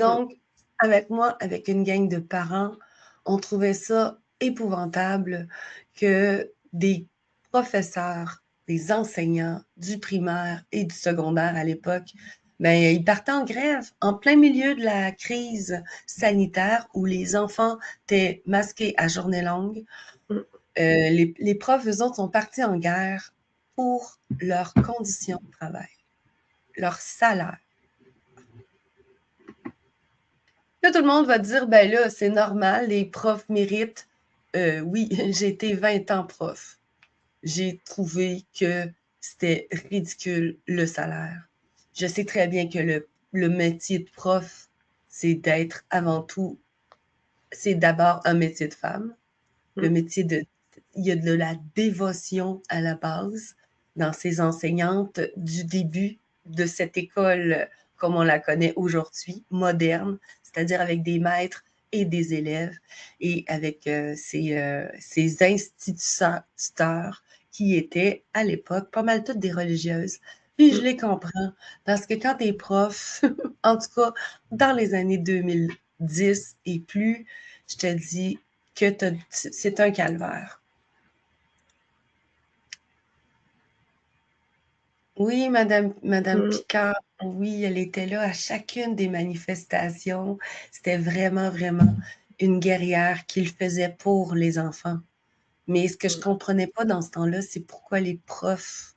Donc, avec moi, avec une gang de parents, on trouvait ça épouvantable que des professeurs, des enseignants du primaire et du secondaire à l'époque, ben, ils partaient en grève en plein milieu de la crise sanitaire où les enfants étaient masqués à journée longue. Les profs, eux autres, sont partis en guerre pour leurs conditions de travail, leur salaire. Là, tout le monde va dire, ben là, c'est normal, les profs méritent. Oui, j'ai été 20 ans prof. J'ai trouvé que c'était ridicule le salaire. Je sais très bien que le métier de prof, c'est d'être avant tout, c'est d'abord un métier de femme. Le métier de, il y a de la dévotion à la base dans ces enseignantes du début de cette école comme on la connaît aujourd'hui, moderne, c'est-à-dire avec des maîtres et des élèves et avec ces instituteurs qui étaient à l'époque pas mal toutes des religieuses. Puis je les comprends parce que quand tu es prof, en tout cas dans les années 2010 et plus, je te dis que c'est un calvaire. Oui, Madame Picard, oui, elle était là à chacune des manifestations. C'était vraiment, vraiment une guerrière qui le faisait pour les enfants. Mais ce que je comprenais pas dans ce temps-là, c'est pourquoi les profs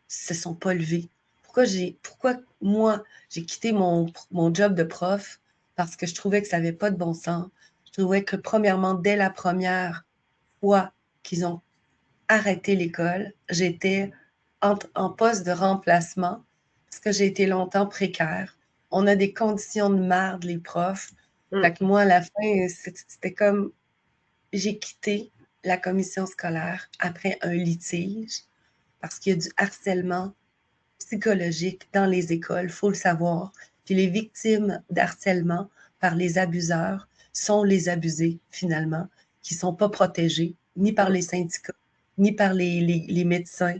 se sont pas levés. Pourquoi moi, j'ai quitté mon job de prof parce que je trouvais que ça n'avait pas de bon sens. Je trouvais que premièrement, dès la première fois qu'ils ont arrêté l'école, j'étais en poste de remplacement parce que j'ai été longtemps précaire. On a des conditions de merde, les profs. Fait que moi, à la fin, c'était comme j'ai quitté la commission scolaire après un litige parce qu'il y a du harcèlement psychologique dans les écoles, il faut le savoir. Puis les victimes d'harcèlement par les abuseurs sont les abusés, finalement, qui ne sont pas protégés, ni par les syndicats, ni par les médecins,